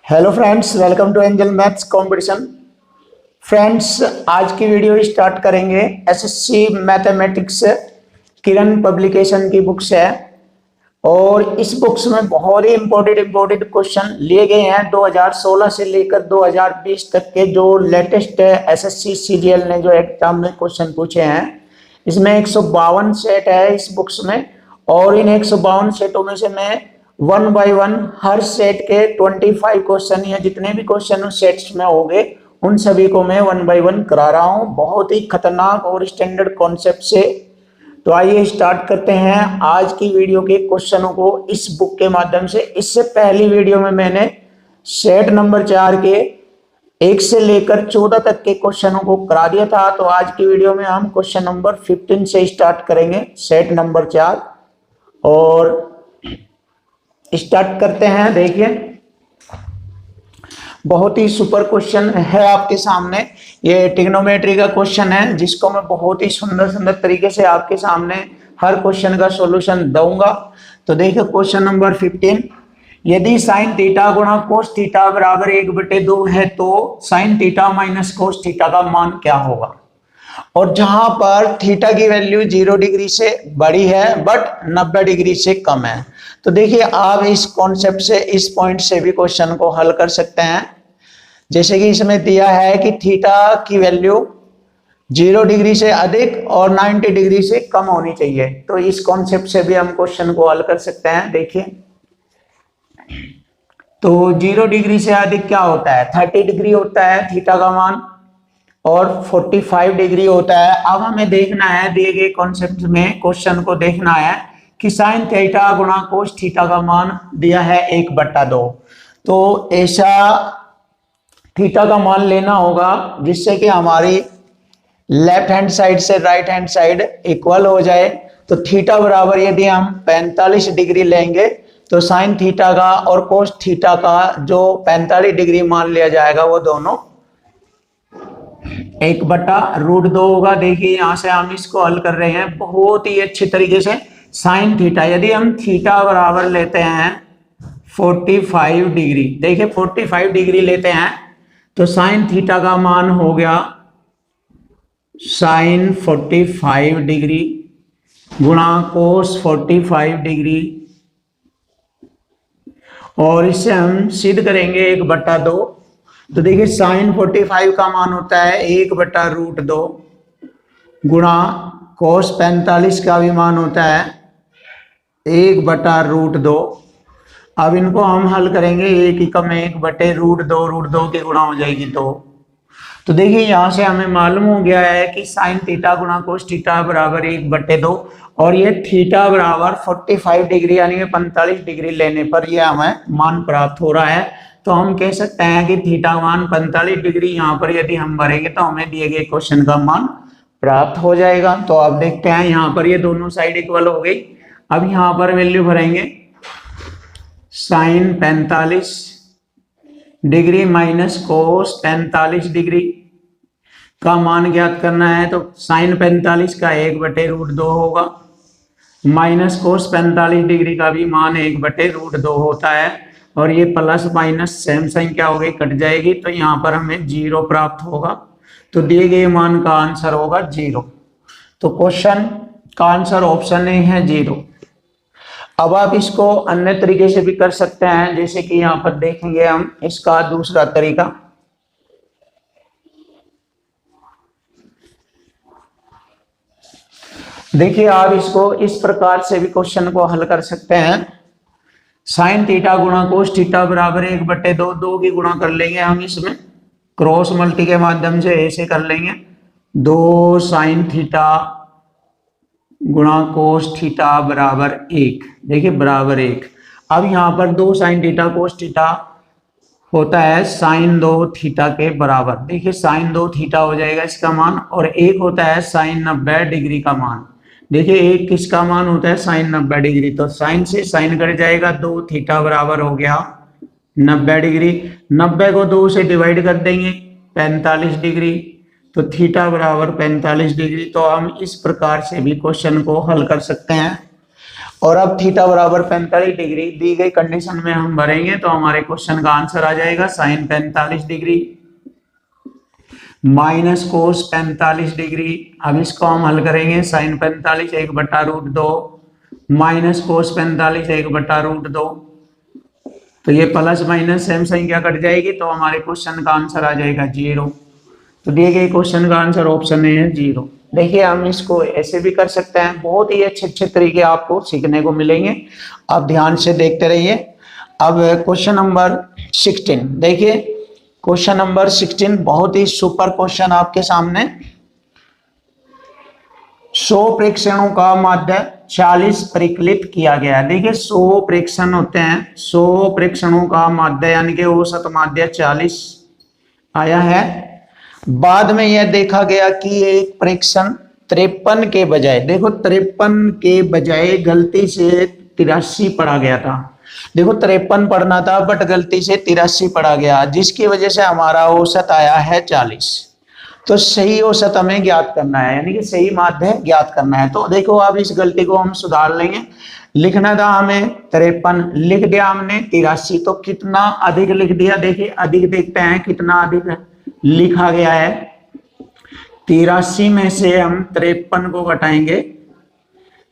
Hello friends, welcome to Angel Maths Competition. Friends, आज की video start करेंगे SSC mathematics Kiran publication की books है और इस बुक्स में बहुत ही इंपॉर्टेंट क्वेश्चन लिए गए हैं। 2016 से लेकर 2020 तक के जो लेटेस्ट एसएससी सीजीएल ने जो एग्जाम में क्वेश्चन पूछे हैं, इसमें 152 सेट है इस बुक्स में और इन 152 सेटों में से मैं 1 बाय 1 हर सेट के 25 क्वेश्चन या जितने भी क्वेश्चन उस सेट्स में होंगे उन सभी को मैं 1 बाय 1 करा रहा हूं, बहुत ही खतरनाक और स्टैंडर्ड कॉन्सेप्ट से। तो आइए स्टार्ट करते हैं आज की वीडियो के क्वेश्चनों को इस बुक के माध्यम से। इससे पहली वीडियो में मैंने सेट नंबर 4 के 1 से लेकर 14 तक के क्वेश्चनों को करा दिया था। तो आज की वीडियो में हम क्वेश्चन नंबर 15 से स्टार्ट करेंगे, सेट नंबर 4, और स्टार्ट करते हैं। देखिए, बहुत ही सुपर क्वेश्चन है आपके सामने। ये ट्रिग्नोमेट्री का क्वेश्चन है जिसको मैं बहुत ही सुंदर तरीके से आपके सामने हर क्वेश्चन का सॉल्यूशन दूंगा। तो देखिए क्वेश्चन नंबर 15, यदि साइन थीटा गुणा कोस थीटा बराबर 1/2 है तो sine theta minus cos theta का मान क्या होगा। और जहां पर थीटा की वैल्यू 0 डिग्री से बड़ी है बट 90 डिग्री से कम है। तो देखिए, आप इस कॉन्सेप्ट से, इस पॉइंट से भी क्वेश्चन को हल कर सकते हैं। जैसे कि इसमें दिया है कि थीटा की वैल्यू 0 डिग्री से अधिक और 90 डिग्री से कम होनी चाहिए। तो इस कॉन्सेप्ट से भी हम क्वेश्चन को हल कर सकते हैं। देखिए, तो 0 डिग्री से अधिक क्या होता है, 30 डिग्री होता है थीटा का मान, और 45 डिग्री होता है। अब हमें देखना है, दिए गए कॉन्सेप्ट में क्वेश्चन को देखना है कि साइन थीटा गुणा कोस थीटा का मान दिया है 1/2। तो ऐसा थीटा का मान लेना होगा जिससे कि हमारी लेफ्ट हैंड साइड से राइट हैंड साइड इक्वल हो जाए। तो थीटा बराबर यदि हम 45 डिग्री लेंगे तो साइन थीटा का और कोस थीटा का जो 45 डिग्री मान लिया जाएगा वो दोनों 1/√2 होगा। देखिए, यहां से हम इसको हल कर रहे हैं बहुत ही अच्छे तरीके से। साइन थीटा, यदि हम थीटा बराबर लेते हैं 45 डिग्री, देखिए 45 डिग्री लेते हैं तो साइन थीटा का मान हो गया साइन 45 डिग्री गुणा कोस 45 डिग्री, और इससे हम सिद्ध करेंगे 1/2। तो देखिए, साइन 45 का मान होता है 1/√2 गुणा कोस 45 का भी मान होता है 1/√2। अब इनको हम हल करेंगे, 1 कम 1/√2, √2 की गुणा हो जाएगी 2। तो देखिए, यहां से हमें मालूम हो गया है कि साइन थीटा गुणा कोस थीटा बराबर 1/2, और ये थीटा बराबर 45 डिग्री यानी 45 डिग्री लेने पर यह हमें मान प्राप्त हो रहा है। तो हम कह सकते हैं कि थीटा मान 45 डिग्री यहाँ पर यदि हम भरेंगे तो हमें दिए गए क्वेश्चन का मान प्राप्त हो जाएगा। तो आप देखते हैं यहाँ पर ये दोनों साइड इक्वल हो गई। अब यहाँ पर वैल्यू भरेंगे, sine 45 degree minus cos 45 degree का मान ज्ञात करना है। तो साइन 45 का 1/√2 होगा, माइनस कोस 45 डिग्री का भी मान 1/√2 होता है, और ये प्लस माइनस सेम साइन क्या हो गई, कट जाएगी। तो यहाँ पर हमें 0 प्राप्त होगा। तो दिए गए मान का आंसर होगा 0। तो क्वेश्चन का आंसर ऑप्शन ए है 0। अब आप इसको अन्य तरीके से भी कर सकते हैं, जैसे कि यहाँ पर देखेंगे हम इसका दूसरा तरीका। देखिए, आप इसको इस प्रकार से भी क्वेश्चन को हल कर सकते हैं। साइन थीटा गुणा कोस थीटा बराबर 1/2, 2 की गुणा कर लेंगे हम, इसमें क्रॉस मल्टी के माध्यम से ऐसे कर लेंगे, 2 साइन थीटा गुणा कोस थीटा बराबर 1। देखिए, बराबर 1। अब यहाँ पर 2 साइन थीटा कोस थीटा होता है साइन 2 थीटा के बराबर। देखिए, साइन 2 थीटा हो जाएगा इसका मान, और 1 होता है साइन 90 डिग्री का मान। देखिए, 1 किसका मान होता है, साइन 90 डिग्री। तो साइन से साइन कट जाएगा, 2 थीटा बराबर हो गया 90 डिग्री। 90 को 2 से डिवाइड कर देंगे 45 डिग्री, तो थीटा बराबर 45 डिग्री। तो हम इस प्रकार से भी क्वेश्चन को हल कर सकते हैं। और अब थीटा बराबर 45 डिग्री दी गई कंडीशन में हम भरेंगे तो हमारे क्वेश्चन का आंसर आ जाएगा sine 45 degree minus cos 45 degree. अब इसको हम हल करेंगे, साइन 45 1/√2 माइनस कोस 45 1/√2, तो ये प्लस माइनस सेम संख्या कट जाएगी तो हमारे क्वेश्चन का आंसर आ जाएगा 0। तो दिए गए क्वेश्चन का आंसर ऑप्शन ए है 0। देखिए हम इसको ऐसे भी कर सकते हैं, बहुत ही अच्छे अच्छे तरीके आपको सीखने को मिलेंगे, आप ध्यान से देखते रहिए। अब क्वेश्चन नंबर 16 देखिए, क्वेश्चन नंबर 16 बहुत ही सुपर क्वेश्चन आपके सामने। 100 प्रेक्षणों का माध्य 40 परिकलित किया गया। देखिए 100 प्रेक्षण होते हैं, 100 प्रेक्षणों का माध्य यानी कि औसत माध्य 40 आया है। बाद में यह देखा गया कि एक प्रेक्षण 53 के बजाय, देखो 53 के बजाय गलती से 83 पढ़ा गया था। देखो 53 पढ़ना था बट गलती से 83 पढ़ा गया, जिसकी वजह से हमारा औसत आया है 40। तो सही औसत हमें ज्ञात करना है, यानी कि सही माध्य ज्ञात करना है। तो देखो अब इस गलती को हम सुधार लेंगे। लिखना था हमें 53, लिख दिया हमने 83, तो कितना अधिक लिख दिया। देखिए अधिक देखते हैं कितना अधिक लिखा गया है। 83 में से हम 53 को घटाएंगे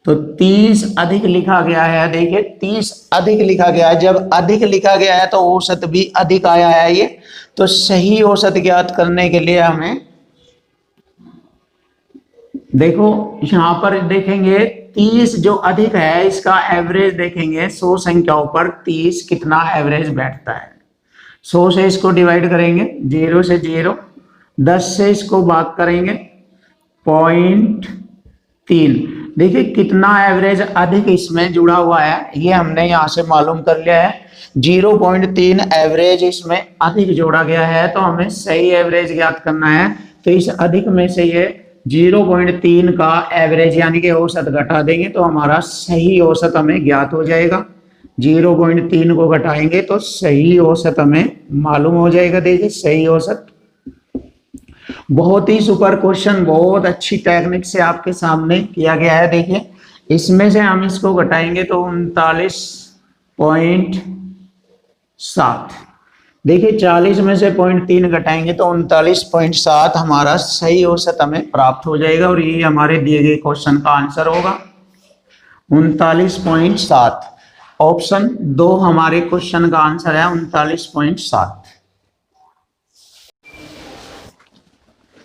तो 30 अधिक लिखा गया है। देखिए 30 अधिक लिखा गया है, जब अधिक लिखा गया है तो औसत भी अधिक आया है ये। तो सही औसत ज्ञात करने के लिए हमें देखो यहां पर देखेंगे 30 जो अधिक है इसका एवरेज देखेंगे, 100 संख्याओं पर 30 कितना एवरेज बैठता है। 100 से इसको डिवाइड करेंगे, 0 से 0, 10 से इसको भाग करेंगे 0.3। देखिए कितना एवरेज अधिक इसमें जुड़ा हुआ है, ये हमने यहां से मालूम कर लिया है। 0.3 एवरेज इसमें अधिक जोड़ा गया है, तो हमें सही एवरेज ज्ञात करना है। तो इस अधिक में से ये 0.3 का एवरेज यानी कि औसत घटा देंगे तो हमारा सही औसत हमें ज्ञात हो जाएगा। 0.3 को घटाएंगे तो सही औसत हमें मालूम हो जाएगा। देखिए सही औसत, बहुत ही सुपर क्वेश्चन, बहुत अच्छी टेक्निक से आपके सामने किया गया है। देखिए इसमें से हम इसको घटाएंगे तो 39.7। देखिए 40 में से 0.3 घटाएंगे तो 39.7 हमारा सही औसत हमें प्राप्त हो जाएगा और ये हमारे दिए गए क्वेश्चन का आंसर होगा 39.7। ऑप्शन 2 हमारे क्वेश्चन का आंसर है 39.7।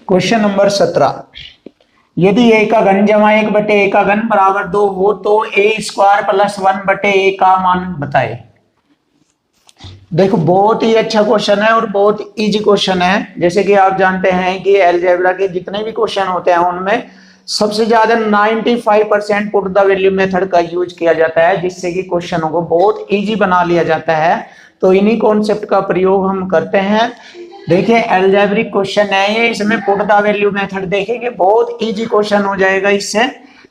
क्वेश्चन नंबर 17, यदि a का घन जमा 1/a का घन बराबर 2 हो तो a² + 1/a का मान बताए। देखो बहुत ही अच्छा क्वेश्चन है और बहुत इजी क्वेश्चन है। जैसे कि आप जानते हैं कि अलजेब्रा के जितने भी क्वेश्चन होते हैं उनमें सबसे ज्यादा 95% पुट द वैल्यू मेथड का यूज किया जाता है, जिससे कि क्वेश्चनों को बहुत इजी बना लिया जाता है। तो इन्हीं कॉन्सेप्ट का प्रयोग हम करते हैं। देखिए अलजेब्रिक क्वेश्चन है ये, इसमें पुट द वैल्यू मेथड देखेंगे, बहुत इजी क्वेश्चन हो जाएगा इससे।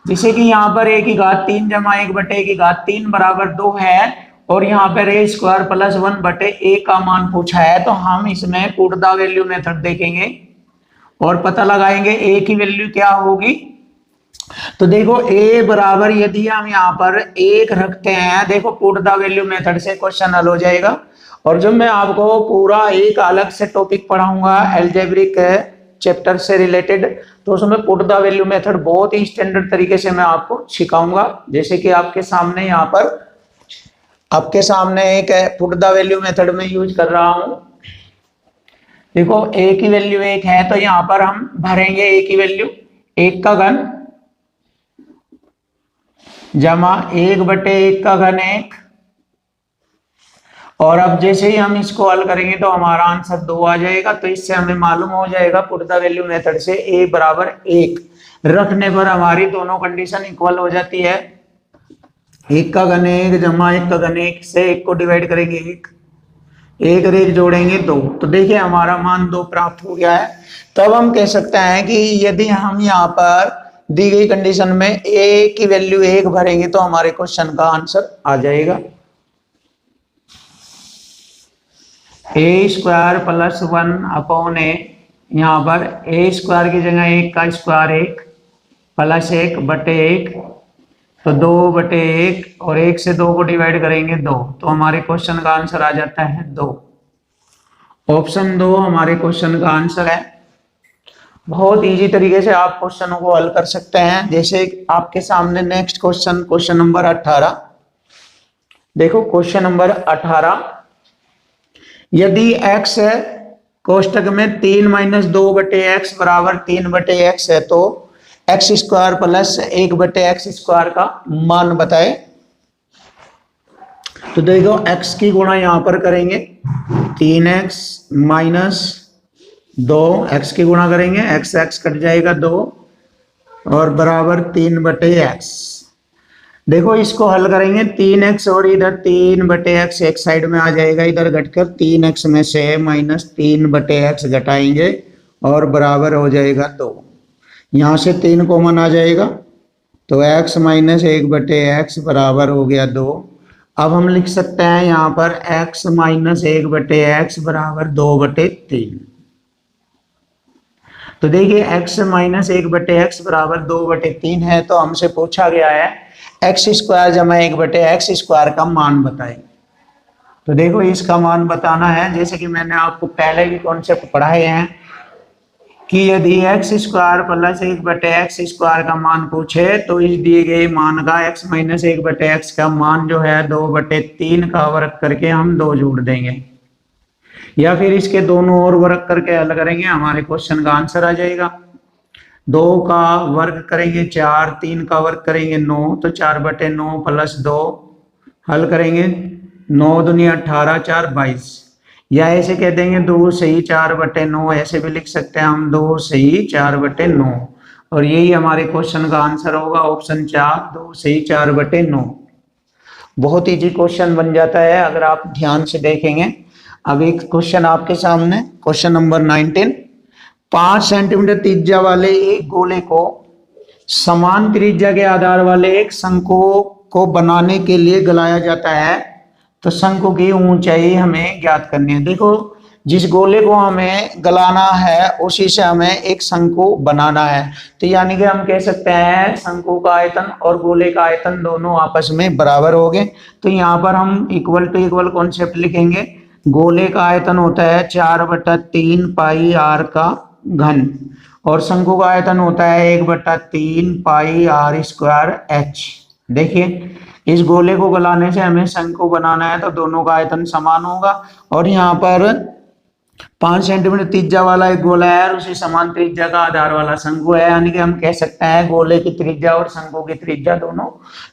जैसे कि यहाँ पर a की घात 3 जमा 1/a की घात 3 बराबर 2 है और यहाँ पर a² + 1/a का मान पूछा है, तो हम इसमें पुट द वैल्यू मेथड देखेंगे और पता लगाएंगे a की वैल्यू क्या होगी। तो देखो a बराबर, यदि हम यहाँ पर 1 रखते हैं, देखो पुट द वैल्यू मेथड से क्वेश्चन हल हो जाएगा। और जब मैं आपको पूरा एक अलग से टॉपिक पढ़ाऊंगा अलजेब्रिक चैप्टर से रिलेटेड, तो उसमें पुट द वैल्यू मेथड बहुत ही स्टैंडर्ड तरीके से मैं आपको सिखाऊंगा। जैसे कि आपके सामने यहाँ पर आपके सामने एक पुट द वैल्यू मेथड में यूज कर रहा हूं। देखो a की वैल्यू 1 है तो यहाँ पर हम भरेंगे a की वैल्यू 1 का घन जमा 1/1 का घन 1। और अब जैसे ही हम इसको हल करेंगे तो हमारा आंसर 2 आ जाएगा। तो इससे हमें मालूम हो जाएगा पुट द वैल्यू मेथड से a बराबर 1 रखने पर हमारी दोनों कंडीशन इक्वल हो जाती है। 1 का घन 1 जमा 1 का घन 1 से 1 को डिवाइड करेंगे 1 और 1 जोड़ेंगे 2। तो देखिए हमारा मान 2 प्राप्त हो गया है। तब हम कह सकते हैं कि यदि हम यहाँ पर दी गई कंडीशन में a की वैल्यू 1 भरेंगे तो हमारे क्वेश्चन का आंसर आ जाएगा a² + 1/a। यहाँ पर a² की जगह 1 का स्क्वायर 1 + 1/1 तो 2/1 और 1 से 2 को डिवाइड करेंगे 2, तो हमारे क्वेश्चन का आंसर आ जाता है 2। ऑप्शन 2 हमारे क्वेश्चन का आंसर है। बहुत इजी तरीके से आप क्वेश्चनों को हल कर सकते हैं। जैसे आपके सामने नेक्स्ट क्वेश्चन नंबर 18। देखो क्वेश्चन नंबर 18, यदि x है कोष्टक में 3-2/x बराबर 3/x है तो x² प्लस 1/x² का मान बताए। तो देखो x की गुणा यहां पर करेंगे 3x माइनस 2, x की गुणा करेंगे x कट जाएगा 2 और बराबर 3/x। देखो इसको हल करेंगे 3x और इधर 3/x एक साइड में आ जाएगा, इधर घटकर 3x में से -3/x घटाएंगे और बराबर हो जाएगा 2। यहाँ से 3 कॉमन आ जाएगा तो x माइनस 1/x बराबर हो गया 2। अब हम लिख सकते हैं यहाँ पर x माइनस 1/x बराबर 2/3। तो देखिए x माइनस 1/x बराबर 2/3 है, तो हमसे पूछा गया है x² जमा 1/x² का मान बताए। तो देखो इसका मान बताना है, जैसे कि मैंने आपको पहले भी कॉन्सेप्ट पढ़ाए हैं कि यदि x² प्लस 1/x² का मान पूछे तो इस दिए गए मान का x माइनस 1/x का मान जो है 2/3 का वर्ग करके हम 2 जोड़ देंगे, या फिर इसके दोनों ओर वर्ग करके हल करेंगे, हमारे क्वेश्चन का आंसर आ जाएगा। 2 का वर्ग करेंगे 4, 3 का वर्ग करेंगे 9, तो 4/9 प्लस 2 हल करेंगे 9 दूनी 18, 4 22, या ऐसे कह देंगे 2 सही 4/9, ऐसे भी लिख सकते हैं हम 2 सही 4/9, और यही हमारे क्वेश्चन का आंसर होगा ऑप्शन 4, 2 सही 4/9। बहुत इजी क्वेश्चन बन जाता है अगर आप ध्यान से देखेंगे। अब एक क्वेश्चन आपके सामने, क्वेश्चन नंबर 19, 5 सेंटीमीटर त्रिज्या वाले एक गोले को समान त्रिज्या के आधार वाले एक शंकु को बनाने के लिए गलाया जाता है, तो शंकु की ऊंचाई हमें ज्ञात करनी है। देखो जिस गोले को हमें गलाना है उसी से हमें एक शंकु बनाना है, तो यानी कि हम कह सकते हैं शंकु का आयतन और गोले का आयतन दोनों आपस में बराबर हो गए। तो यहाँ पर हम इक्वल टू इक्वल कॉन्सेप्ट लिखेंगे। गोले का आयतन होता है 4/3 पाई r का घन, और शंकु का आयतन होता है 1/3 पाई r² h। देखिए इस गोले को गलाने से हमें शंकु बनाना है, तो दोनों का आयतन समान होगा, और यहाँ पर 5 सेंटीमीटर त्रिज्या वाला एक गोला है और उसी समान त्रिज्या का आधार वाला शंकु है, यानी कि हम कह सकते हैं गोले की त्रिज्या और शंकु की त्रिज्या दोनों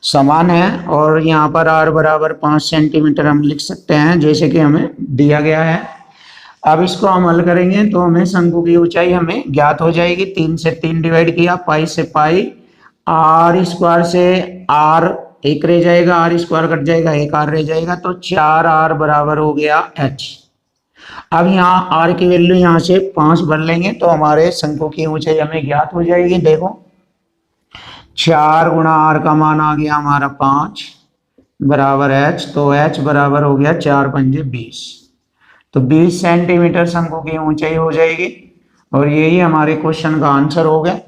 समान है, और यहाँ पर r बराबर 5 सेंटीमीटर हम लिख सकते हैं जैसे कि हमें दिया गया है। अब इसको हम हल करेंगे तो हमें शंकु की ऊंचाई हमें ज्ञात हो जाएगी। 3 से 3 डिवाइड किया, पाई से पाई, r² से r एक रह जाएगा, r² कट जाएगा, एक r रह जाएगा, तो 4r बराबर हो गया h। अब यहाँ r की वैल्यू यहाँ से 5 भर लेंगे तो हमारे शंकु की ऊंचाई हमें ज्ञात हो जाएगी। देखो 4 गुणा r का मान आ गया हमारा 5 बराबर h, तो h बराबर हो गया 4 पंजे 20, तो 20 सेंटीमीटर शंकु की ऊंचाई हो जाएगी, और यही हमारे क्वेश्चन का आंसर हो गया।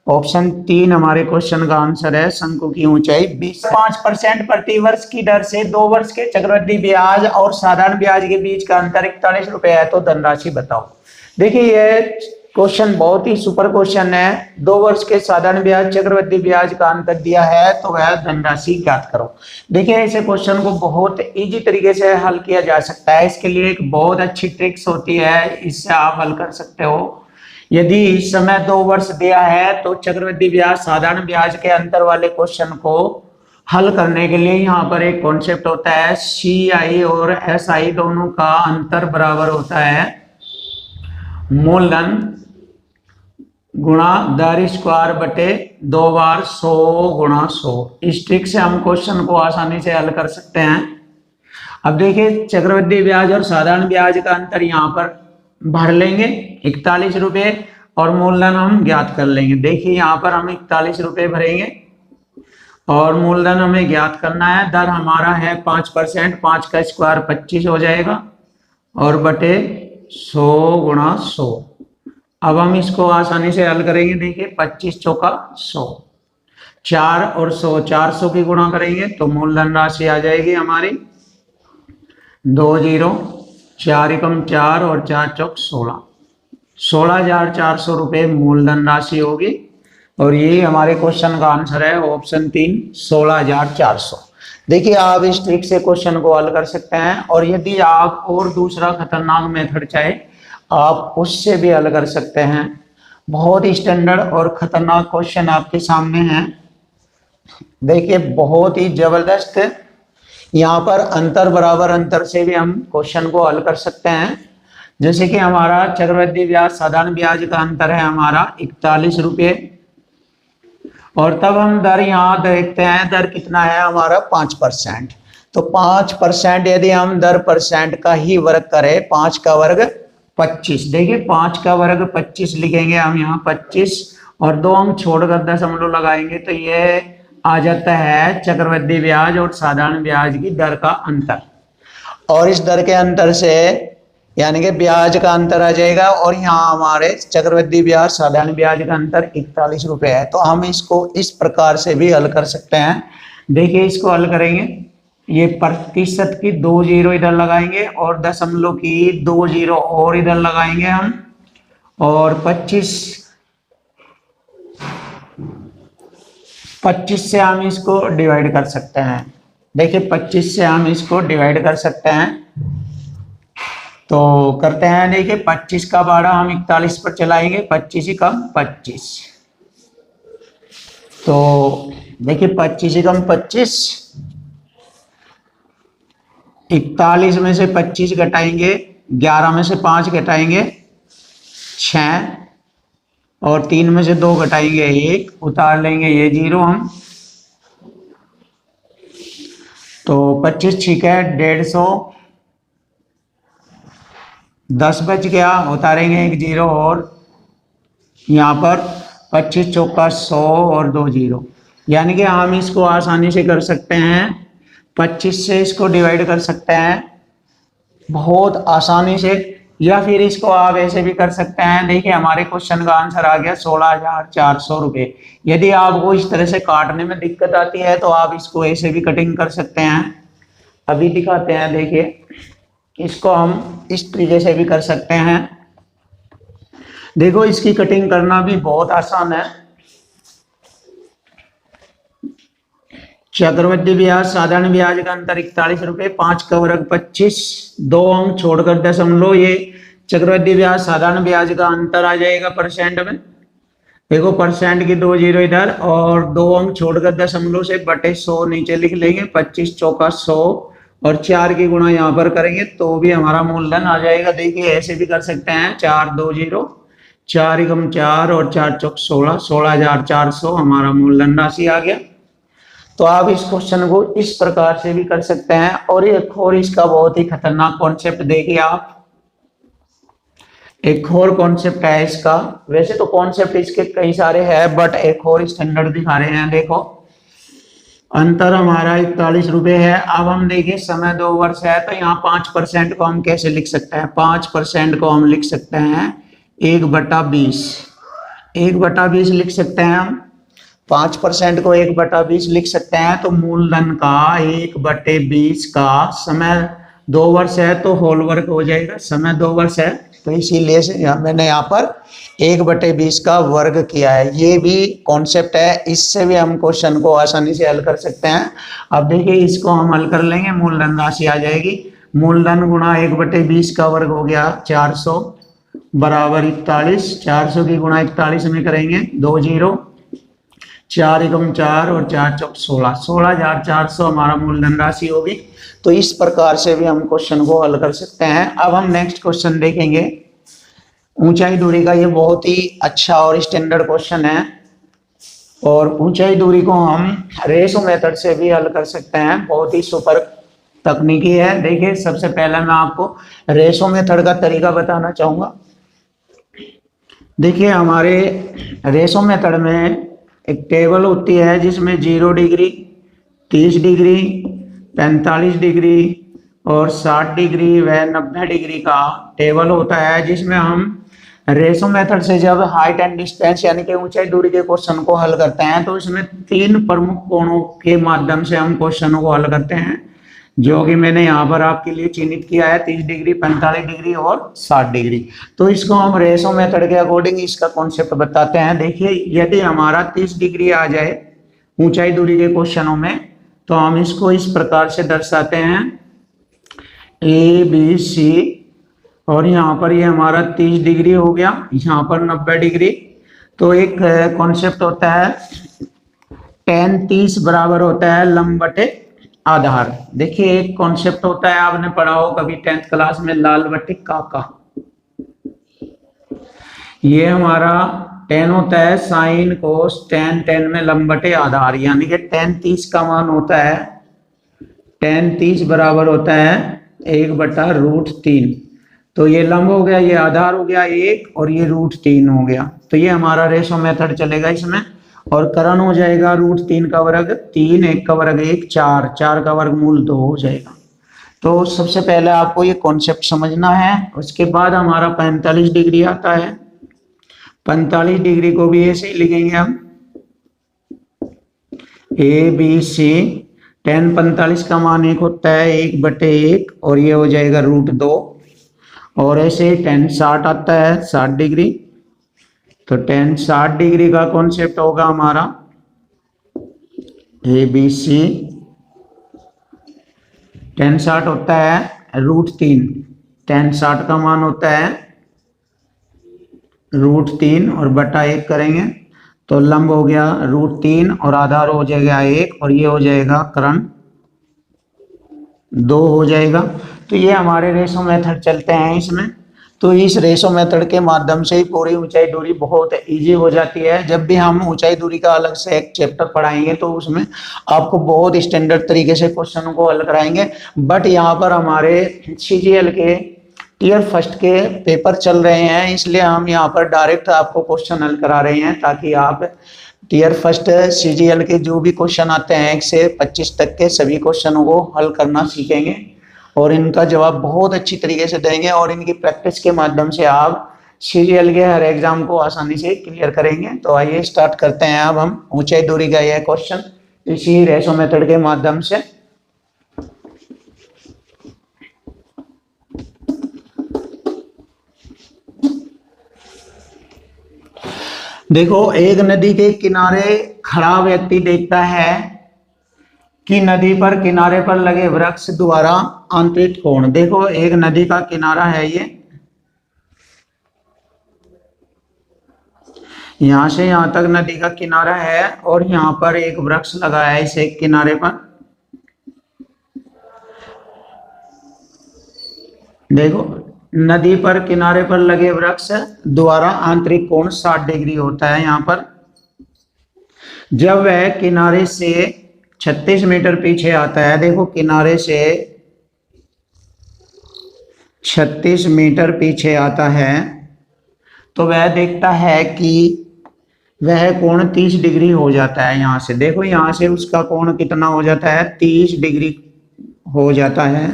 ऑप्शन 3 हमारे क्वेश्चन का आंसर है, शंकु की ऊंचाई 5% प्रति वर्ष की दर से 2 वर्ष के चक्रवृद्धि ब्याज और साधारण ब्याज के बीच का अंतर 41 रुपए है, तो धनराशि बताओ। देखिए ये क्वेश्चन बहुत ही सुपर क्वेश्चन है। 2 वर्ष के साधारण ब्याज चक्रवृद्धि ब्याज का अंतर दिया है तो वह धनराशि ज्ञात करो। देखिए ऐसे क्वेश्चन को बहुत इजी तरीके से हल किया जा सकता है। इसके लिए एक बहुत अच्छी ट्रिक्स होती है, इससे आप हल कर सकते हो। यदि समय 2 वर्ष दिया है तो चक्रवृद्धि ब्याज साधारण ब्याज के अंतर वाले क्वेश्चन को हल करने के लिए यहाँ पर एक कॉन्सेप्ट होता है, CI और SI दोनों का अंतर बराबर होता है मूलधन गुणा दर स्क्वायर बटे 2 बार 100 गुणा 100। इस ट्रिक से हम क्वेश्चन को आसानी से हल कर सकते हैं। अब देखिए चक्रवृद्धि ब्याज और साधारण ब्याज का अंतर यहाँ पर भर लेंगे 41 रुपए, और मूलधन हम ज्ञात कर लेंगे। देखिए यहाँ पर हम 41 रुपए भरेंगे और मूलधन हमें ज्ञात करना है। दर हमारा है 5%, 5 का स्क्वायर 25 हो जाएगा, और बटे 100 गुणा 100। अब हम इसको आसानी से हल करेंगे। देखिए 25 चौका 100, 4 और 100, 400 की गुणा करेंगे तो मूलधन राशि आ जाएगी हमारी 20, 4 एकम 4 और 4 चौक 16, 16,400 रुपये मूलधन राशि होगी। और ये हमारे क्वेश्चन का आंसर है ऑप्शन 3, 16,400। देखिए आप इस ट्रिक से क्वेश्चन को हल कर सकते हैं, और यदि आप और दूसरा खतरनाक मेथड चाहे आप उससे भी हल कर सकते हैं। बहुत ही स्टैंडर्ड और खतरनाक क्वेश्चन आपके सामने है। देखिए बहुत ही जबरदस्त, यहाँ पर अंतर बराबर अंतर से भी हम क्वेश्चन को हल कर सकते हैं। जैसे कि हमारा चक्रवृद्धि ब्याज साधारण ब्याज का अंतर है हमारा 41 रुपये, और तब हम दर यहाँ देखते हैं, दर कितना है हमारा 5%। तो 5% यदि हम दर परसेंट का ही वर्ग करें, 5 का वर्ग 25, देखिए 5 का वर्ग 25 लिखेंगे हम यहाँ 25, और 2 अंक छोड़कर दशमलव लगाएंगे तो ये आ जाता है चक्रवृद्धि ब्याज और साधारण ब्याज की दर का अंतर। और इस दर के अंतर से यानी कि ब्याज का अंतर आ जाएगा, और यहाँ हमारे चक्रवृद्धि ब्याज साधारण ब्याज का अंतर 41 रुपये है। तो हम इसको इस प्रकार से भी हल कर सकते हैं। देखिए इसको हल करेंगे, ये प्रतिशत की 2 जीरो इधर लगाएंगे और दशमलव की 2 जीरो और इधर लगाएंगे हम, और 25 से हम इसको डिवाइड कर सकते हैं। देखिए 25 से हम इसको डिवाइड कर सकते हैं, तो करते हैं। देखिए 25 का बाड़ा हम 41 पर चलाएंगे, 25 ही कम 25, तो देखिए 25 ही कम 25, 41 में से 25 घटाएंगे, 11 में से 5 घटाएंगे 6, और 3 में से 2 घटाएंगे 1, उतार लेंगे ये 0 हम, तो 25 ठीक है 150, 10 बच गया, उतारेंगे 1 0, और यहाँ पर 25 चौका 100 और 2 0, यानी कि हम इसको आसानी से कर सकते हैं। 25 से इसको डिवाइड कर सकते हैं बहुत आसानी से, या फिर इसको आप ऐसे भी कर सकते हैं। देखिए हमारे क्वेश्चन का आंसर आ गया 16,400 रुपये। यदि आपको इस तरह से काटने में दिक्कत आती है तो आप इसको ऐसे भी कटिंग कर सकते हैं। अभी दिखाते हैं, देखिए इसको हम इस तरीके से भी कर सकते हैं। देखो इसकी कटिंग करना भी बहुत आसान है। चक्रवृद्धि ब्याज साधारण ब्याज का अंतर 41 रुपये, 5 का वर्ग 25, 2 अंक छोड़कर दशमलव, ये चक्रवृद्धि ब्याज साधारण ब्याज का अंतर आ जाएगा परसेंट में। देखो परसेंट की 2 जीरो इधर, और 2 अंक छोड़कर दशमलव से बटे 100 नीचे लिख लेंगे, 25 चौका 100, और 4 की गुणा यहाँ पर करेंगे तो भी हमारा मूलधन आ जाएगा। देखिए ऐसे भी कर सकते हैं, 4 2 0, 4 एकम 4 और 4 चौक 16, 16,400 हमारा मूलधन राशि आ गया। तो आप इस क्वेश्चन को इस प्रकार से भी कर सकते हैं। और एक और इसका बहुत ही खतरनाक कॉन्सेप्ट देखिए आप, एक और कॉन्सेप्ट है इसका। वैसे तो कॉन्सेप्ट इसके कई सारे हैं, बट एक और स्टैंडर्ड दिखा रहे हैं। देखो अंतर हमारा 41 रुपये है। अब हम देखिए समय 2 वर्ष है, तो यहाँ 5% को हम कैसे लिख सकते हैं? 5% को हम लिख सकते हैं 1/20, 1/20 लिख सकते हैं हम। 5% को 1/20 लिख सकते हैं, तो मूलधन का 1/20 का समय 2 वर्ष है तो होल वर्ग हो जाएगा। समय 2 वर्ष है तो इसीलिए मैंने यहाँ पर 1/20 का वर्ग किया है। ये भी कॉन्सेप्ट है, इससे भी हम क्वेश्चन को आसानी से हल कर सकते हैं। अब देखिए इसको हम हल कर लेंगे, मूलधन राशि आ जाएगी। मूलधन गुणा 1/20 का वर्ग हो गया 400 बराबर 41, 400 की गुणा 41 में करेंगे 2 0, 4 एकम 4 और 4 चौक 16, 16,400 हमारा मूलधन राशि होगी। तो इस प्रकार से भी हम क्वेश्चन को हल कर सकते हैं। अब हम नेक्स्ट क्वेश्चन देखेंगे। ऊंचाई दूरी का ये बहुत ही अच्छा और स्टैंडर्ड क्वेश्चन है, और ऊंचाई दूरी को हम रेशो मेथड से भी हल कर सकते हैं। बहुत ही सुपर तकनीकी है। देखिए सबसे पहले मैं आपको रेशो मेथड का तरीका बताना चाहूंगा। देखिए हमारे रेशो मेथड में एक टेबल होती है जिसमें 0 डिग्री, 30 डिग्री, 45 डिग्री और 60 डिग्री व 90 डिग्री का टेबल होता है, जिसमें हम रेशो मेथड से जब हाइट एंड डिस्टेंस यानी कि ऊंचाई दूरी के क्वेश्चन को हल करते हैं तो इसमें तीन प्रमुख कोणों के माध्यम से हम क्वेश्चनों को हल करते हैं, जो कि मैंने यहाँ पर आपके लिए चिन्हित किया है 30 डिग्री, 45 डिग्री और 60 डिग्री। तो इसको हम रेशो मेथड के अकॉर्डिंग इसका कॉन्सेप्ट बताते हैं। देखिए, यदि हमारा 30 डिग्री आ जाए ऊंचाई दूरी के क्वेश्चनों में तो हम इसको इस प्रकार से दर्शाते हैं ABC, और यहाँ पर ये हमारा 30 डिग्री हो गया, यहाँ पर 90 डिग्री। तो एक कॉन्सेप्ट होता है tan 30 बराबर होता है लंब बटे आधार। देखिए, एक कॉन्सेप्ट होता है, आपने पढ़ा हो कभी 10th क्लास में, लाल बटे काका। ये हमारा tan होता है साइन कोस tan में लंब बटे आधार, यानी कि tan 30 का मान होता है, tan 30 बराबर होता है 1/√3। तो ये लंब हो गया, ये आधार हो गया 1 और ये √3 हो गया। तो ये हमारा रेशो मेथड चलेगा इसमें। और करण हो जाएगा √3 का वर्ग 3, 1 का वर्ग 1, 4, 4 का वर्गमूल 2 हो जाएगा। तो सबसे पहले आपको ये कॉन्सेप्ट समझना है। उसके बाद हमारा 45 डिग्री आता है। 45 डिग्री को भी ऐसे ही लिखेंगे हम, ABC। tan 45 का मान 1 होता है 1/1 और ये हो जाएगा √2। और ऐसे tan 60 आता है 60 डिग्री। तो tan 60 डिग्री का कॉन्सेप्ट होगा हमारा ABC। tan 60 होता है √3। tan 60 का मान होता है √3 और बटा 1 करेंगे तो लंब हो गया √3 और आधार हो जाएगा 1 और ये हो जाएगा करण 2 हो जाएगा। तो ये हमारे रेशो मेथड चलते हैं इसमें। तो इस रेशो मेथड के माध्यम से ही पूरी ऊंचाई दूरी बहुत इजी हो जाती है। जब भी हम ऊंचाई दूरी का अलग से एक चैप्टर पढ़ाएंगे तो उसमें आपको बहुत स्टैंडर्ड तरीके से क्वेश्चनों को हल कराएंगे। बट यहाँ पर हमारे CGL के टियर फर्स्ट के पेपर चल रहे हैं, इसलिए हम यहाँ पर डायरेक्ट आपको क्वेश्चन हल करा रहे हैं, ताकि आप टियर फर्स्ट CGL के जो भी क्वेश्चन आते हैं 1 से 25 तक के सभी क्वेश्चनों को हल करना सीखेंगे और इनका जवाब बहुत अच्छी तरीके से देंगे। और इनकी प्रैक्टिस के माध्यम से आप CGL के हर एग्जाम को आसानी से क्लियर करेंगे। तो आइए स्टार्ट करते हैं अब हम ऊंचाई दूरी का यह क्वेश्चन इसी रेशो मेथड के माध्यम से। देखो, एक नदी के किनारे खड़ा व्यक्ति देखता है कि नदी पर किनारे पर लगे वृक्ष द्वारा आंतरिक कोण। देखो, एक नदी का किनारा है, ये यहां से यहां तक नदी का किनारा है और यहां पर एक वृक्ष लगा है इस एक किनारे पर। देखो, नदी पर किनारे पर लगे वृक्ष द्वारा आंतरिक कोण 60 डिग्री होता है यहाँ पर। जब वह किनारे से 36 मीटर पीछे आता है, देखो किनारे से 36 मीटर पीछे आता है तो वह देखता है कि वह कोण 30 डिग्री हो जाता है। यहाँ से देखो, यहाँ से उसका कोण कितना हो जाता है, 30 डिग्री हो जाता है।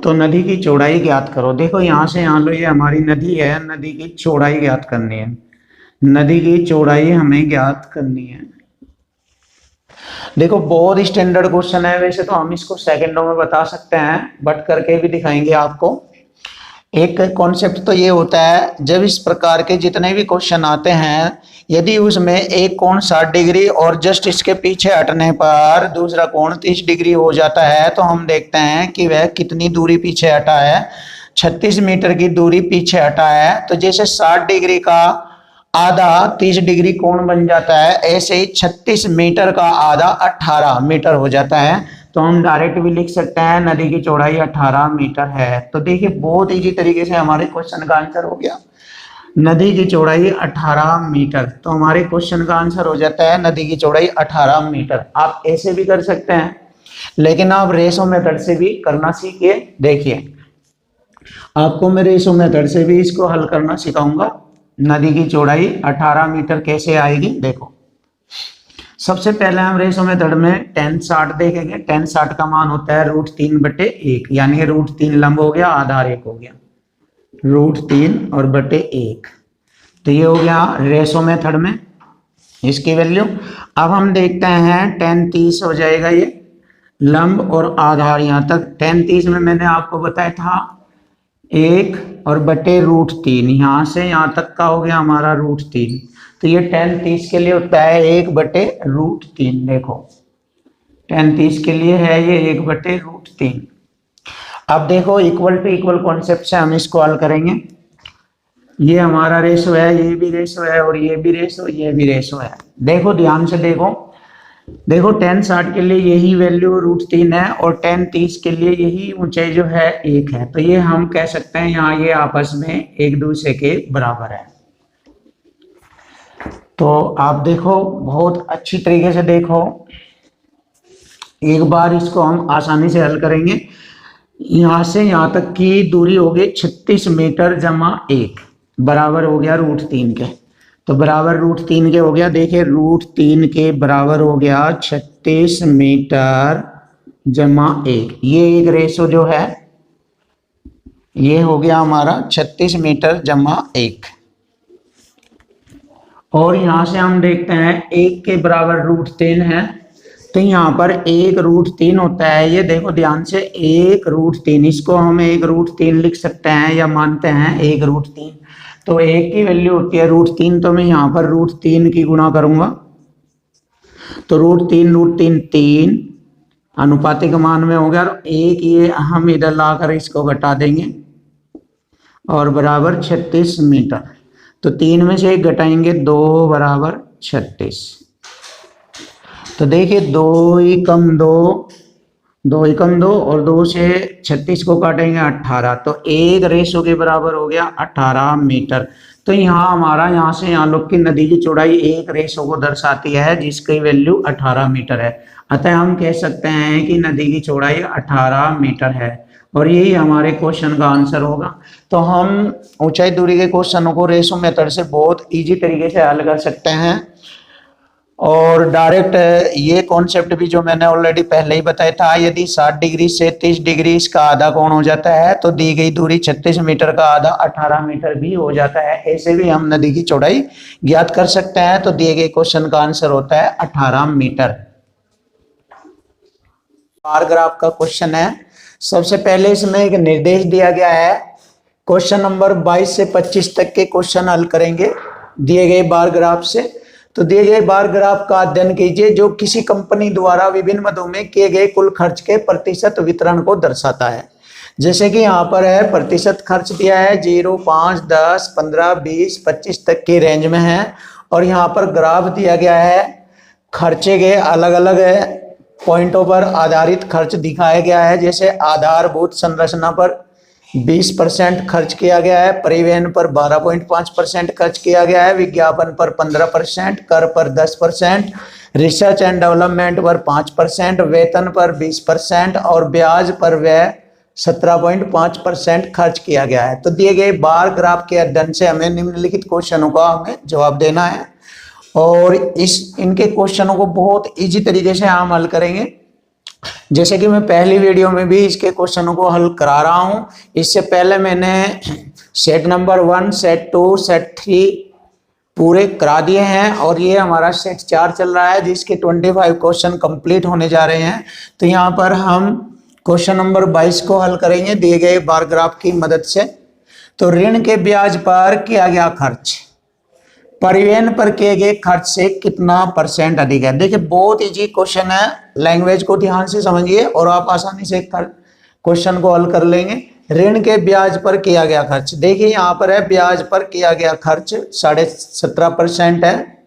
तो नदी की चौड़ाई ज्ञात करो। देखो, यहाँ से यहाँ लो, ये हमारी नदी है, नदी की चौड़ाई ज्ञात करनी है। नदी की चौड़ाई हमें ज्ञात करनी है। देखो, बहुत स्टैंडर्ड क्वेश्चन है। वैसे तो हम इसको सेकंडों में बता सकते हैं, बट करके भी दिखाएंगे आपको। एक कॉन्सेप्ट तो ये होता है, जब इस प्रकार के जितने भी क्वेश्चन आते हैं, यदि उसमें एक कोण 60 डिग्री और जस्ट इसके पीछे हटने पर दूसरा कोण 30 डिग्री हो जाता है, तो हम देखते हैं कि वह कितनी दूरी पीछे हटा है। 36 मीटर की दूरी पीछे हटा है। तो जैसे 60 डिग्री का आधा 30 डिग्री कोण बन जाता है, ऐसे ही 36 मीटर का आधा 18 मीटर हो जाता है। तो हम डायरेक्ट भी लिख सकते हैं नदी की चौड़ाई 18 मीटर है। तो देखिए, बहुत इजी तरीके से हमारे क्वेश्चन का आंसर हो गया, नदी की चौड़ाई 18 मीटर। तो हमारे क्वेश्चन का आंसर हो जाता है नदी की चौड़ाई 18 मीटर। आप ऐसे भी कर सकते हैं, लेकिन आप रेशो मेथड से भी करना सीखिए। देखिए, आपको मैं रेशो मेथड से भी इसको हल करना सिखाऊंगा। नदी की चौड़ाई 18 मीटर कैसे आएगी, देखो। सबसे पहले हम रेशो मेथड में tan 60 देखेंगे। tan 60 का मान होता है √3/1, यानी कि √3 लंब हो गया, आधार 1 हो गया। √3 और बटे 1। तो ये हो गया रेशो मेथड में इसकी वैल्यू। अब हम देखते हैं tan 30 हो जाएगा ये लंब और आधार यहाँ तक। tan 30 में मैंने आपको बताया था 1 और बटे √3, यहाँ से यहाँ तक का हो गया हमारा √3। तो ये tan 30 के लिए होता है 1 बटे √3। देखो tan 30 के लिए है ये 1 बटे √3। अब देखो इक्वल टू इक्वल कॉन्सेप्ट से हम इसको हल करेंगे। ये हमारा रेशो है, ये भी रेशो है, और ये भी रेशो, ये भी रेशो है। देखो ध्यान से देखो tan 60 के लिए यही वैल्यू √3 है और tan 30 के लिए यही ऊंचाई जो है 1 है। तो ये हम कह सकते हैं यहाँ ये आपस में एक दूसरे के बराबर है। तो आप देखो बहुत अच्छी तरीके से देखो, एक बार इसको हम आसानी से हल करेंगे। यहाँ से यहाँ तक की दूरी होगी 36 मीटर जमा 1 बराबर हो गया √3 के। तो बराबर √3 के हो गया। देखिए √3 के बराबर हो गया 36 मीटर जमा 1। ये एक रेशो जो है ये हो गया हमारा 36 मीटर जमा 1। और यहाँ से हम देखते हैं 1 के बराबर √3 है, तो यहाँ पर 1 √3 होता है। ये देखो ध्यान से 1 √3, इसको हम 1 √3 लिख सकते हैं या मानते हैं 1 √3। तो 1 की वैल्यू होती है √3, तो मैं यहाँ पर √3 की गुणा करूंगा। तो √3 3 अनुपातिक मान में हो गया। 1 ये हम इधर लाकर इसको घटा देंगे और बराबर 36 मीटर। तो 3 में से 1 घटाएंगे 2 बराबर 36। तो देखिए 2 ही कम 2 और 2 से 36 को काटेंगे 18। तो 1 रेशो के बराबर हो गया 18 मीटर। तो यहाँ हमारा यहाँ से यहाँ लोग की नदी की चौड़ाई 1 रेशो को दर्शाती है जिसकी वैल्यू 18 मीटर है। अतः हम कह सकते हैं कि नदी की चौड़ाई 18 मीटर है और यही हमारे क्वेश्चन का आंसर होगा। तो हम ऊंचाई दूरी के क्वेश्चनों को रेशो मेथड से बहुत इजी तरीके से हल कर सकते हैं। और डायरेक्ट ये कॉन्सेप्ट भी जो मैंने ऑलरेडी पहले ही बताया था, यदि 60 डिग्री से 30 डिग्री इसका आधा कोण हो जाता है तो दी गई दूरी 36 मीटर का आधा 18 मीटर भी हो जाता है। ऐसे भी हम नदी की चौड़ाई ज्ञात कर सकते हैं। तो दिए गए क्वेश्चन का आंसर होता है 18 मीटर। बार ग्राफ का क्वेश्चन है। सबसे पहले इसमें एक निर्देश दिया गया है। क्वेश्चन नंबर 22 से 25 तक के क्वेश्चन हल करेंगे दिए गए बार ग्राफ से। तो दिए गए बार ग्राफ का अध्ययन कीजिए जो किसी कंपनी द्वारा विभिन्न मदों में किए गए कुल खर्च के प्रतिशत वितरण को दर्शाता है। जैसे कि यहाँ पर है प्रतिशत खर्च दिया है 0, 5, 10, 15, 20, 25 तक के रेंज में है। और यहाँ पर ग्राफ दिया गया है, खर्चे गए अलग अलग पॉइंटों पर आधारित खर्च दिखाया गया है। जैसे आधारभूत संरचना पर 20% खर्च किया गया है, परिवहन पर 12.5% खर्च किया गया है, विज्ञापन पर 15%, कर पर 10%, रिसर्च एंड डेवलपमेंट पर 5%, वेतन पर 20% और ब्याज पर व्यय 17.5% खर्च किया गया है। तो दिए गए बार ग्राफ के अध्ययन से हमें निम्नलिखित क्वेश्चनों का हमें जवाब देना है और इनके क्वेश्चनों को बहुत इजी तरीके से हम हल करेंगे। जैसे कि मैं पहली वीडियो में भी इसके क्वेश्चनों को हल करा रहा हूं। इससे पहले मैंने सेट नंबर 1, सेट 2, सेट 3 पूरे करा दिए हैं और ये हमारा सेट 4 चल रहा है जिसके 25 क्वेश्चन कंप्लीट होने जा रहे हैं। तो यहाँ पर हम क्वेश्चन नंबर 22 को हल करेंगे दिए गए बार ग्राफ की मदद से। तो ऋण के ब्याज पर किया गया खर्च परिवहन पर किए गए खर्च से कितना % अधिक है। देखिए बहुत इजी क्वेश्चन है, लैंग्वेज को ध्यान से समझिए और आप आसानी से क्वेश्चन को हल कर लेंगे। ऋण के ब्याज पर किया गया खर्च, देखिए यहाँ पर है ब्याज पर किया गया खर्च 17.5% है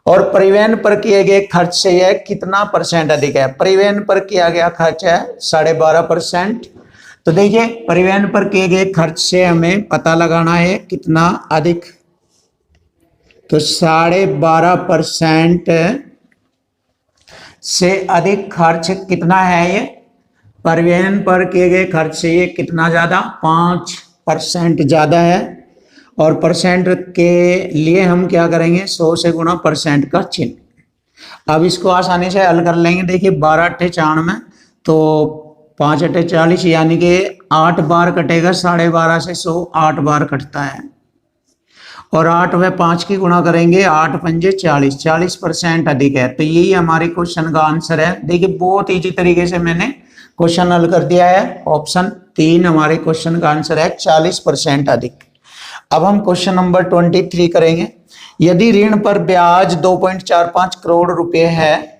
और परिवहन पर किए गए खर्च से यह कितना % अधिक है। परिवहन पर किया गया खर्च है 12.5%। तो देखिए परिवहन पर किए गए खर्च से हमें पता लगाना है कितना अधिक। तो 12.5% से अधिक खर्च कितना है ये, परिवहन पर किए गए खर्च से ये कितना ज्यादा, 5% ज्यादा है। और परसेंट के लिए हम क्या करेंगे, 100 से गुणा % का चिन्ह। अब इसको आसानी से हल कर लेंगे। देखिए 12 × 8 = 94, तो 5 × 8 = 40 यानी कि 8 बार कटेगा, 12.5 से 100 8 बार कटता है। और 8 व 5 की गुणा करेंगे, 8 पंजे 40, 40% अधिक है। तो यही हमारे क्वेश्चन का आंसर है। देखिए बहुत इजी तरीके से मैंने क्वेश्चन हल कर दिया है। ऑप्शन 3 हमारे क्वेश्चन का आंसर है, 40% अधिक। अब हम क्वेश्चन नंबर 23 करेंगे। यदि ऋण पर ब्याज 2.45 करोड़ रुपए है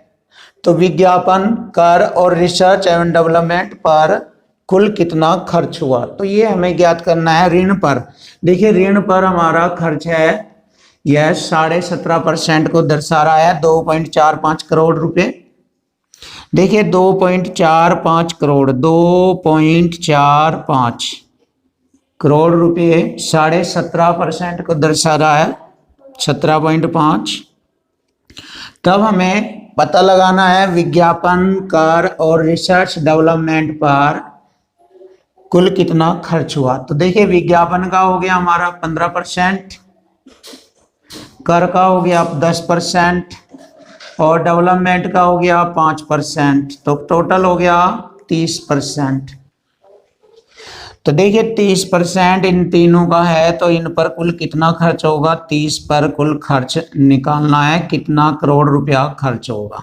तो विज्ञापन, कर और रिसर्च एवं डेवलपमेंट पर कुल कितना खर्च हुआ। तो ये हमें ज्ञात करना है ऋण पर। देखिए ऋण पर हमारा खर्च है, यह 17.5% को दर्शा रहा है, 2.45 करोड़ रुपए। देखिए 2.45 करोड़, 2.45 करोड़ रुपए 17.5% को दर्शा रहा है, 17.5। तब हमें पता लगाना है विज्ञापन, कर और रिसर्च डेवलपमेंट पर कुल कितना खर्च हुआ। तो देखिए विज्ञापन का हो गया हमारा 15%, कर का हो गया 10% और डेवलपमेंट का हो गया 5%। तो टोटल हो गया 30%। तो देखिए 30% इन तीनों का है, तो इन पर कुल कितना खर्च होगा। 30 पर कुल खर्च निकालना है, कितना करोड़ रुपया खर्च होगा।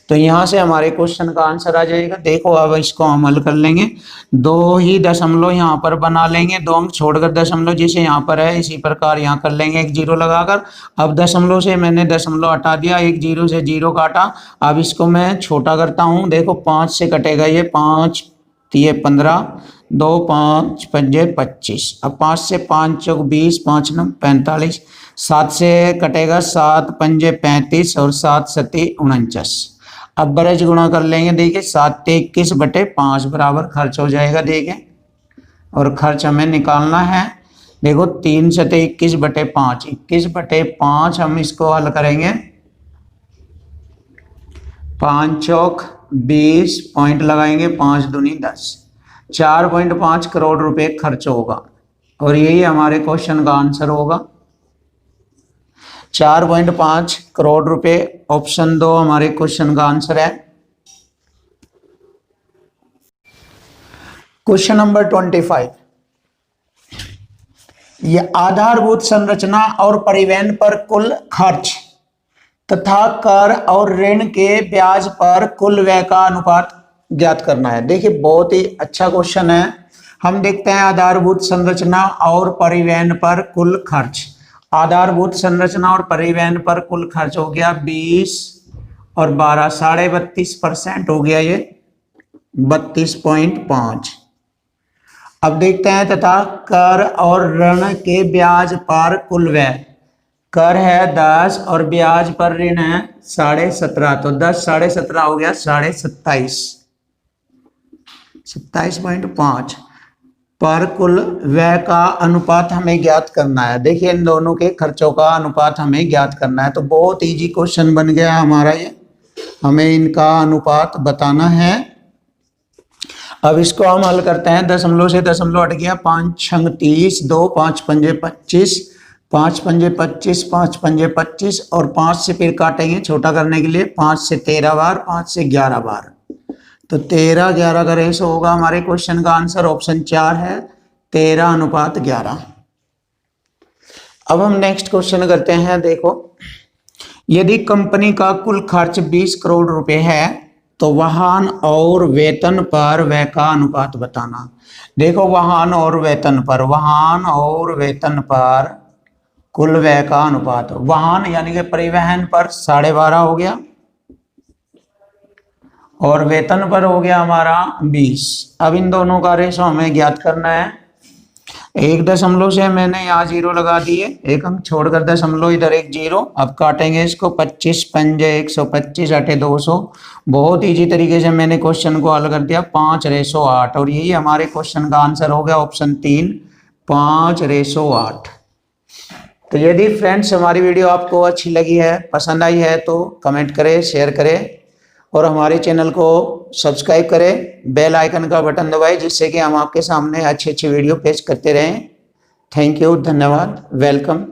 तो यहाँ से हमारे क्वेश्चन का आंसर आ जाएगा। देखो अब इसको हम हल कर लेंगे। 2 ही दशमलव यहाँ पर बना लेंगे, 2 अंक छोड़कर दशमलव जैसे यहाँ पर है इसी प्रकार यहाँ कर लेंगे, एक जीरो लगाकर। अब दशमलव से मैंने दशमलव हटा दिया, एक जीरो से जीरो काटा। अब इसको मैं छोटा करता हूँ। देखो 5 से कटेगा ये, 5 ये 15, 2 5 पंजे 25। अब 5 से 5 चौक 20, 5 9 45। 7 से कटेगा, 7 पंजे 35 और 7 सती 49। अब बरज गुणा कर लेंगे। देखिए 7 21/5 बराबर खर्च हो जाएगा। देखिए और खर्च हमें निकालना है। देखो 3 सते 21/5, 21/5 हम इसको हल करेंगे। 5 चौक 20, पॉइंट लगाएंगे, 5 दूनी 10, 4.5 करोड़ रुपए खर्च होगा। और यही हमारे क्वेश्चन का आंसर होगा, 4.5 करोड़ रुपए। ऑप्शन 2 हमारे क्वेश्चन का आंसर है। क्वेश्चन नंबर 25, यह आधारभूत संरचना और परिवहन पर कुल खर्च तथा कर और ऋण के ब्याज पर कुल व्यय का अनुपात ज्ञात करना है। देखिए बहुत ही अच्छा क्वेश्चन है। हम देखते हैं आधारभूत संरचना और परिवहन पर कुल खर्च। आधारभूत संरचना और परिवहन पर कुल खर्च हो गया 20 और 12, 32.5% हो गया ये, 32.5। अब देखते हैं तथा कर और ऋण के ब्याज पर कुल व्यय। कर है 10 और ब्याज पर ऋण है 17.5, तो 10 17.5 हो गया 27.5, 27.5 पर कुल व्यय का अनुपात हमें ज्ञात करना है। देखिए इन दोनों के खर्चों का अनुपात हमें ज्ञात करना है। तो बहुत इजी क्वेश्चन बन गया हमारा ये, हमें इनका अनुपात बताना है। अब इसको हम हल करते हैं। दशमलव से दशमलव हट गया, 5 छंग 30, 2 5 पंजे 25, 5 पंजे 25, 5 पंजे 25 और 5 से फिर काटेंगे छोटा करने के लिए, 5 से 13 बार, 5 से 11 बार। तो 13-11 का रेशो होगा। हमारे क्वेश्चन का आंसर ऑप्शन 4 है, 13:11। अब हम नेक्स्ट क्वेश्चन करते हैं। देखो यदि कंपनी का कुल खर्च 20 करोड़ रुपए है तो वाहन और वेतन पर व्यय का अनुपात बताना। देखो वाहन और वेतन पर कुल व्यय का अनुपात, वाहन यानी कि परिवहन पर 12.5 हो गया और वेतन पर हो गया हमारा 20। अब इन दोनों का रेशो हमें ज्ञात करना है। 1 दशमलव से मैंने यहाँ 0 लगा दिए, 1 अंक छोड़कर दशमलव, इधर 1 0। अब काटेंगे इसको, 25 पंजे 125 अठे 200। बहुत इजी तरीके से मैंने क्वेश्चन को हल कर दिया, 5:8। और यही हमारे क्वेश्चन का आंसर हो गया ऑप्शन 3, 5:8। तो यदि फ्रेंड्स हमारी वीडियो आपको अच्छी लगी है, पसंद आई है तो कमेंट करें, शेयर करें और हमारे चैनल को सब्सक्राइब करें, बेल आइकन का बटन दबाएं जिससे कि हम आपके सामने अच्छी अच्छी वीडियो पेश करते रहें। थैंक यू, धन्यवाद, वेलकम।